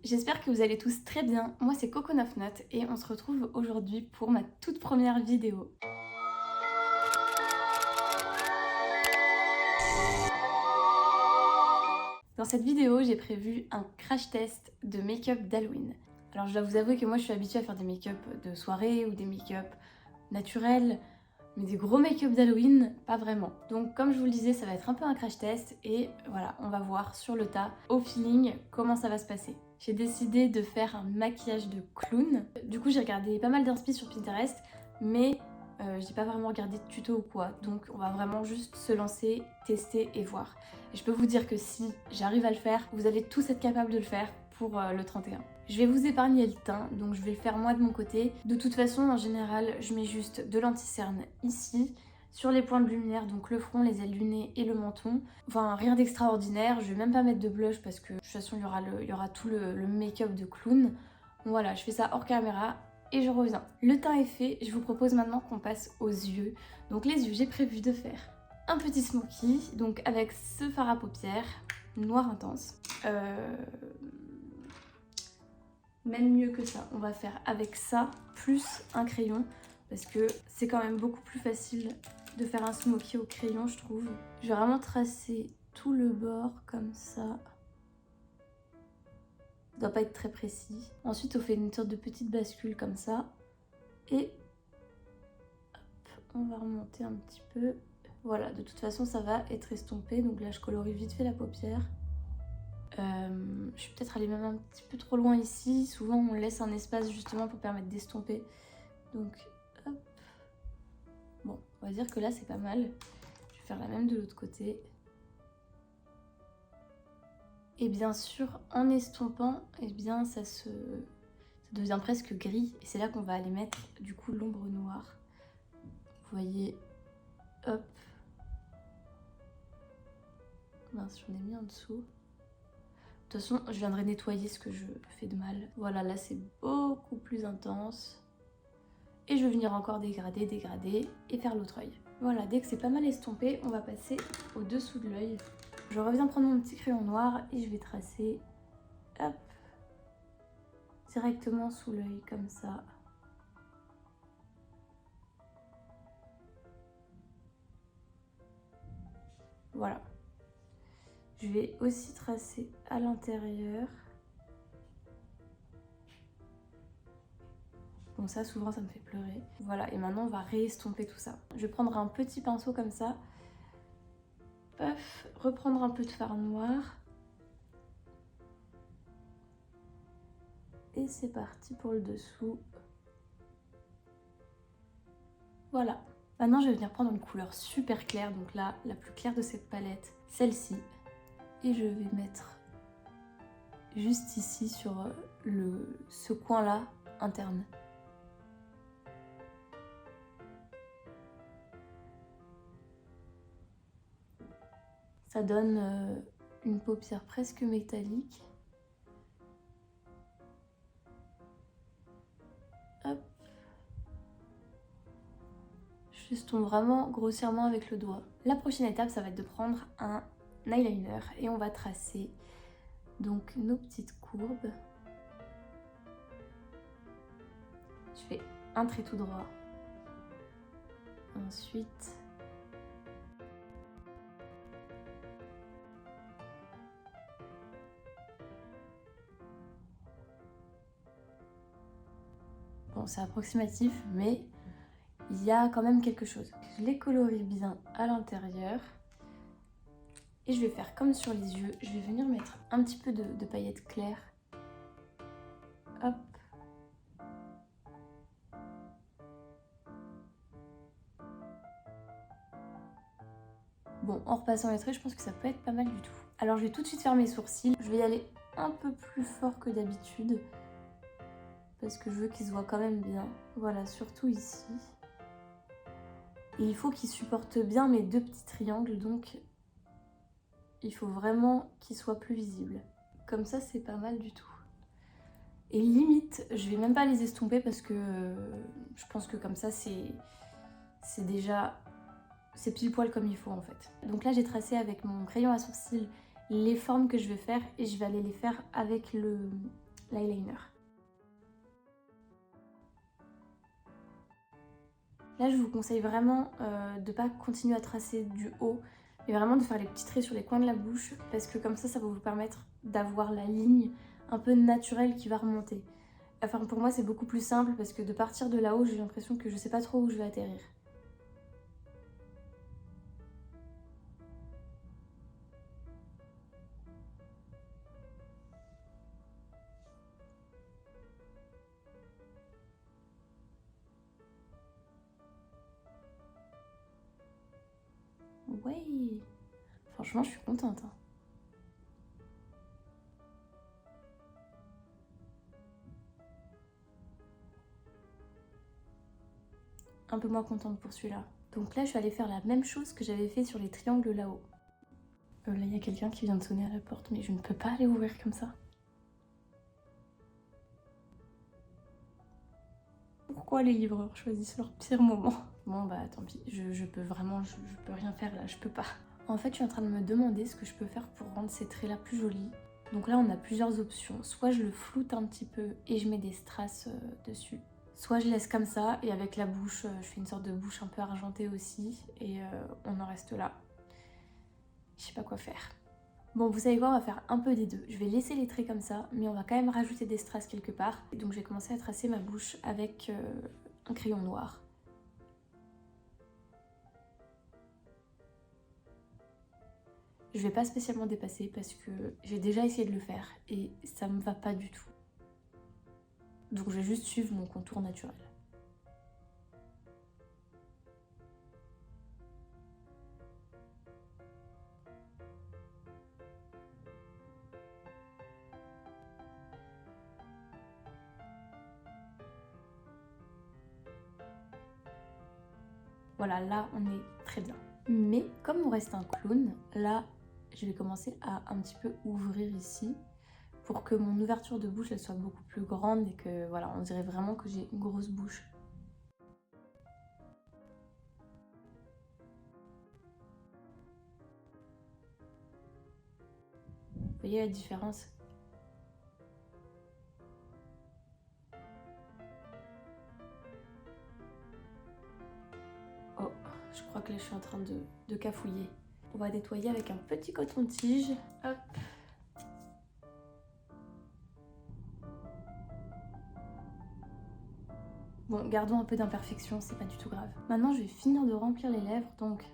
j'espère que vous allez tous très bien. Moi c'est Coco 99 et on se retrouve aujourd'hui pour ma toute première vidéo. Dans cette vidéo, j'ai prévu un crash test de make-up d'Halloween. Alors je dois vous avouer que moi je suis habituée à faire des make-up de soirée ou des make-up naturels, mais des gros make-up d'Halloween, pas vraiment. Donc comme je vous le disais, ça va être un peu un crash test et voilà, on va voir sur le tas, au feeling, comment ça va se passer. J'ai décidé de faire un maquillage de clown. Du coup j'ai regardé pas mal d'inspi sur Pinterest, mais j'ai pas vraiment regardé de tuto ou quoi. Donc on va vraiment juste se lancer, tester et voir. Et je peux vous dire que si j'arrive à le faire, vous allez tous être capables de le faire pour le 31. Je vais vous épargner le teint, donc je vais le faire moi de mon côté. De toute façon, en général, je mets juste de l'anti-cerne ici, sur les points de lumière, donc le front, les ailes du nez et le menton. Enfin, rien d'extraordinaire, je vais même pas mettre de blush parce que de toute façon, il y aura tout le make-up de clown. Donc voilà, je fais ça hors caméra et je reviens. Le teint est fait, je vous propose maintenant qu'on passe aux yeux. Donc les yeux, j'ai prévu de faire un petit smoky, donc avec ce fard à paupières, noir intense. Même mieux que ça, on va faire avec ça, plus un crayon, parce que c'est quand même beaucoup plus facile de faire un smoky au crayon, je trouve. Je vais vraiment tracer tout le bord comme ça. Ça doit pas être très précis. Ensuite, on fait une sorte de petite bascule comme ça. Et hop, on va remonter un petit peu. Voilà, de toute façon, ça va être estompé. Donc là, je colorie vite fait la paupière. Je suis peut-être allée même un petit peu trop loin ici. Souvent on laisse un espace justement pour permettre d'estomper. Donc hop. Bon, on va dire que là c'est pas mal. Je vais faire la même de l'autre côté. Et bien sûr en estompant, eh bien ça devient presque gris. Et c'est là qu'on va aller mettre du coup l'ombre noire. Vous voyez, hop. Mince, j'en ai mis en dessous. De toute façon, je viendrai nettoyer ce que je fais de mal. Voilà, là c'est beaucoup plus intense. Et je vais venir encore dégrader et faire l'autre œil. Voilà, dès que c'est pas mal estompé, on va passer au dessous de l'œil. Je reviens prendre mon petit crayon noir et je vais tracer, hop, directement sous l'œil comme ça. Voilà. Je vais aussi tracer à l'intérieur. Bon, ça souvent ça me fait pleurer. Voilà, et maintenant on va réestomper tout ça. Je vais prendre un petit pinceau comme ça. Paf, reprendre un peu de fard noir. Et c'est parti pour le dessous. Voilà. Maintenant, je vais venir prendre une couleur super claire, donc là, la plus claire de cette palette, celle-ci. Et je vais mettre juste ici sur ce coin-là interne. Ça donne une paupière presque métallique. Hop. J'estompe vraiment grossièrement avec le doigt. La prochaine étape, ça va être de prendre un eyeliner et on va tracer donc nos petites courbes. Je fais un trait tout droit. Ensuite, bon, c'est approximatif, mais il y a quand même quelque chose. Je les colorie bien à l'intérieur. Et je vais faire comme sur les yeux. Je vais venir mettre un petit peu de paillettes claires. Hop. Bon, en repassant les traits, je pense que ça peut être pas mal du tout. Alors je vais tout de suite faire mes sourcils. Je vais y aller un peu plus fort que d'habitude. Parce que je veux qu'ils se voient quand même bien. Voilà, surtout ici. Et il faut qu'ils supportent bien mes deux petits triangles, donc il faut vraiment qu'ils soient plus visibles. Comme ça, c'est pas mal du tout. Et limite, je vais même pas les estomper parce que je pense que comme ça, c'est déjà... c'est pile poil comme il faut en fait. Donc là, j'ai tracé avec mon crayon à sourcils les formes que je vais faire et je vais aller les faire avec l'eyeliner. Là, je vous conseille vraiment de pas continuer à tracer du haut, mais vraiment de faire les petits traits sur les coins de la bouche, parce que comme ça va vous permettre d'avoir la ligne un peu naturelle qui va remonter. Enfin, pour moi, c'est beaucoup plus simple, parce que de partir de là-haut, j'ai l'impression que je sais pas trop où je vais atterrir. Ouais, franchement, je suis contente. Hein. Un peu moins contente pour celui-là. Donc là, je suis allée faire la même chose que j'avais fait sur les triangles là-haut. Là, il y a quelqu'un qui vient de sonner à la porte, mais je ne peux pas aller ouvrir comme ça. Pourquoi les livreurs choisissent leur pire moment? Bon bah tant pis, je peux vraiment, je peux rien faire là, je peux pas. En fait, je suis en train de me demander ce que je peux faire pour rendre ces traits là plus jolis. Donc là, on a plusieurs options. Soit je le floute un petit peu et je mets des strass dessus. Soit je laisse comme ça et avec la bouche, je fais une sorte de bouche un peu argentée aussi et on en reste là. Je sais pas quoi faire. Bon, vous savez quoi, on va faire un peu des deux. Je vais laisser les traits comme ça, mais on va quand même rajouter des strass quelque part. Et donc je vais commencer à tracer ma bouche avec un crayon noir. Je vais pas spécialement dépasser parce que j'ai déjà essayé de le faire et ça me va pas du tout. Donc je vais juste suivre mon contour naturel. Voilà, là on est très bien. Mais comme on reste un clown, là je vais commencer à un petit peu ouvrir ici pour que mon ouverture de bouche elle soit beaucoup plus grande et que voilà, on dirait vraiment que j'ai une grosse bouche. Vous voyez la différence? Oh, je crois que là je suis en train de cafouiller. On va nettoyer avec un petit coton-tige. Hop. Bon, gardons un peu d'imperfection, c'est pas du tout grave. Maintenant, je vais finir de remplir les lèvres, donc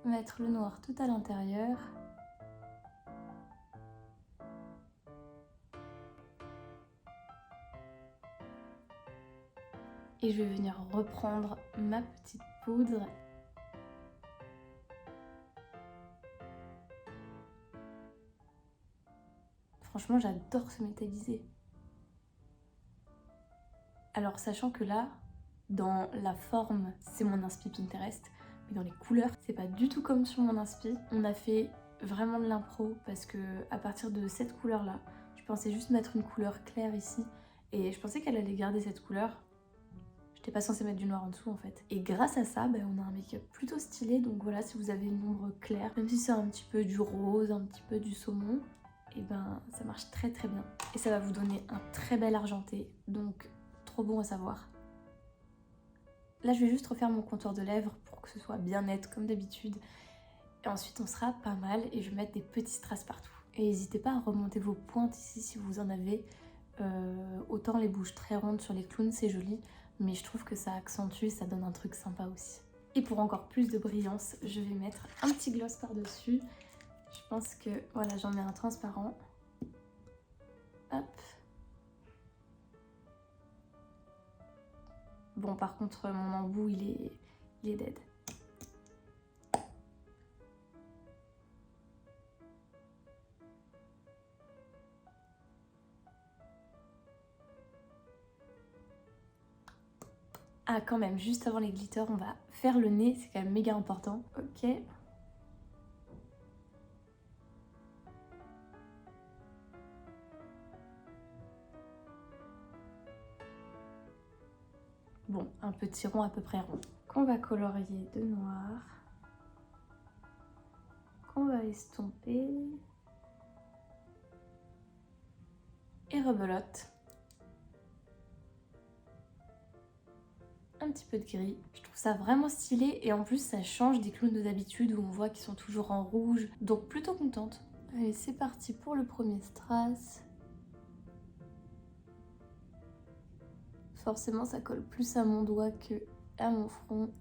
mettre le noir tout à l'intérieur. Et je vais venir reprendre ma petite poudre. Franchement, j'adore ce métallisé. Alors, sachant que là, dans la forme, c'est mon inspi Pinterest, mais dans les couleurs, c'est pas du tout comme sur mon inspi. On a fait vraiment de l'impro parce que à partir de cette couleur-là, je pensais juste mettre une couleur claire ici et je pensais qu'elle allait garder cette couleur. J'étais pas censée mettre du noir en dessous en fait. Et grâce à ça, on a un make-up plutôt stylé. Donc voilà, si vous avez une ombre claire, même si c'est un petit peu du rose, un petit peu du saumon, et ça marche très très bien. Et ça va vous donner un très bel argenté. Donc trop bon à savoir. Là, je vais juste refaire mon contour de lèvres pour que ce soit bien net comme d'habitude. Et ensuite, on sera pas mal et je vais mettre des petits strass partout. Et n'hésitez pas à remonter vos pointes ici si vous en avez. Autant les bouches très rondes sur les clowns, c'est joli, mais je trouve que ça accentue, ça donne un truc sympa aussi. Et pour encore plus de brillance, je vais mettre un petit gloss par-dessus. Je pense que, voilà, j'en mets un transparent. Hop. Bon, par contre, mon embout, il est dead. Ah, quand même, juste avant les glitters, on va faire le nez, c'est quand même méga important. Ok. Bon, un petit rond à peu près rond. Qu'on va colorier de noir. Qu'on va estomper. et rebelote. Un petit peu de gris. Je trouve ça vraiment stylé et en plus ça change des clowns de d'habitude où on voit qu'ils sont toujours en rouge. Donc plutôt contente. Allez, c'est parti pour le premier strass. Forcément ça colle plus à mon doigt que à mon front.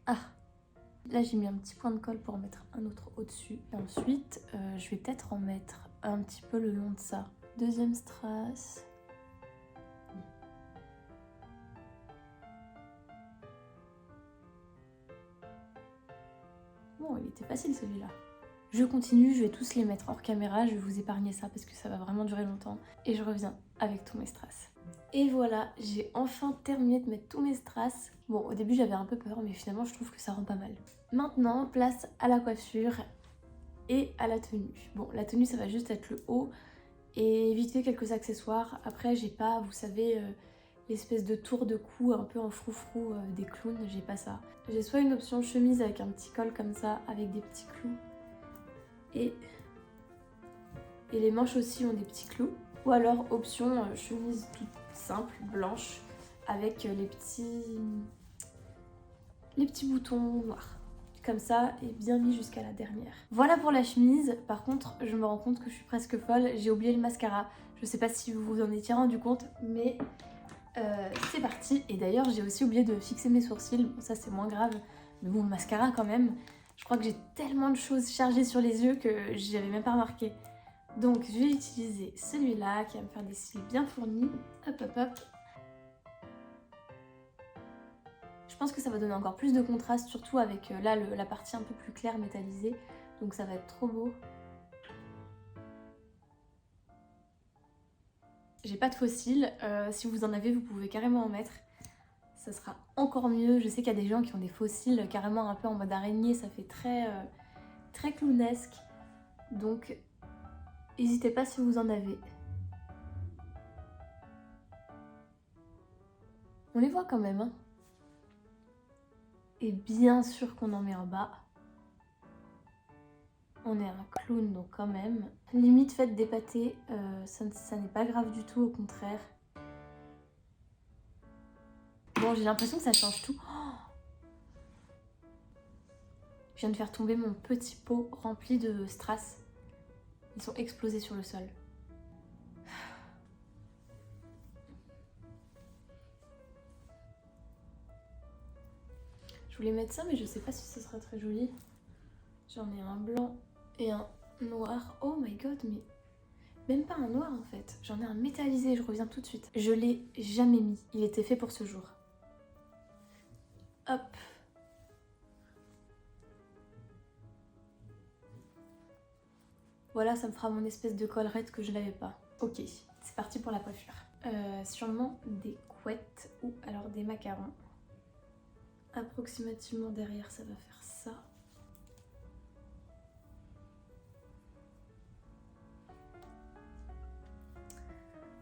Ah! Là j'ai mis un petit point de colle pour en mettre un autre au-dessus. Et ensuite je vais peut-être en mettre un petit peu le long de ça. Deuxième strass. Bon, il était facile celui-là. Je continue, je vais tous les mettre hors caméra, je vais vous épargner ça parce que ça va vraiment durer longtemps. Et je reviens avec tous mes strass. Et voilà, j'ai enfin terminé de mettre tous mes strass. Bon, au début j'avais un peu peur, mais finalement je trouve que ça rend pas mal. Maintenant, place à la coiffure et à la tenue. Bon, la tenue ça va juste être le haut et vite fait quelques accessoires. Après j'ai pas, vous savez, l'espèce de tour de cou un peu en froufrou des clowns, j'ai pas ça. J'ai soit une option chemise avec un petit col comme ça, avec des petits clous. Et les manches aussi ont des petits clous. Ou alors option chemise toute simple, blanche, avec les petits boutons noirs. Comme ça, et bien mis jusqu'à la dernière. Voilà pour la chemise. Par contre, je me rends compte que je suis presque folle. J'ai oublié le mascara. Je sais pas si vous vous en étiez rendu compte, mais c'est parti. Et d'ailleurs, j'ai aussi oublié de fixer mes sourcils. Bon, ça c'est moins grave, mais bon, le mascara quand même. Je crois que j'ai tellement de choses chargées sur les yeux que j'avais même pas remarqué. Donc je vais utiliser celui-là qui va me faire des cils bien fournis. Hop hop hop. Je pense que ça va donner encore plus de contraste, surtout avec là la partie un peu plus claire métallisée. Donc ça va être trop beau. J'ai pas de faux cils. Si vous en avez, vous pouvez carrément en mettre. Ça sera encore mieux. Je sais qu'il y a des gens qui ont des faux cils carrément un peu en mode araignée. Ça fait très clownesque. Donc n'hésitez pas si vous en avez. On les voit quand même, hein. Et bien sûr qu'on en met en bas. On est un clown, donc quand même. Limite, faites des pâtés, ça n'est pas grave du tout, au contraire. Bon, j'ai l'impression que ça change tout. Oh, je viens de faire tomber mon petit pot rempli de strass. Ils sont explosés sur le sol. Je voulais mettre ça, mais je sais pas si ce sera très joli. J'en ai un blanc et un noir. Oh my god, mais même pas un noir en fait. J'en ai un métallisé, je reviens tout de suite. Je l'ai jamais mis. Il était fait pour ce jour. Hop. Voilà, ça me fera mon espèce de collerette que je n'avais pas. Ok, c'est parti pour la coiffure. Sûrement des couettes ou alors des macarons. Approximativement derrière, ça va faire ça.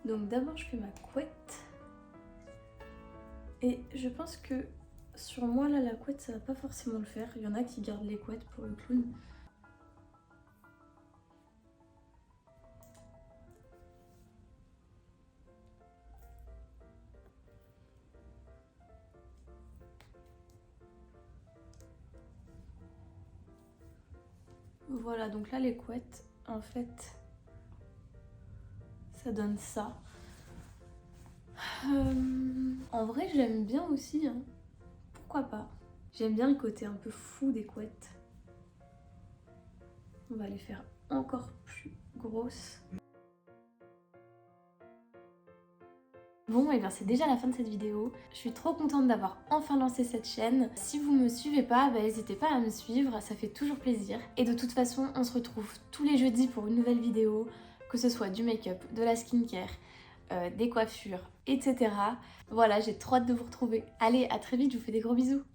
Donc d'abord, je fais ma couette. Et je pense que sur moi, là, la couette, ça va pas forcément le faire. Il y en a qui gardent les couettes pour le clown. Voilà, donc là les couettes, en fait, ça donne ça. En vrai, j'aime bien aussi, hein. Pourquoi pas? J'aime bien le côté un peu fou des couettes. On va les faire encore plus grosses. Bon, et bien c'est déjà la fin de cette vidéo. Je suis trop contente d'avoir enfin lancé cette chaîne. Si vous me suivez pas, n'hésitez pas à me suivre, ça fait toujours plaisir. Et de toute façon, on se retrouve tous les jeudis pour une nouvelle vidéo, que ce soit du make-up, de la skincare, des coiffures, etc. Voilà, j'ai trop hâte de vous retrouver. Allez, à très vite, je vous fais des gros bisous.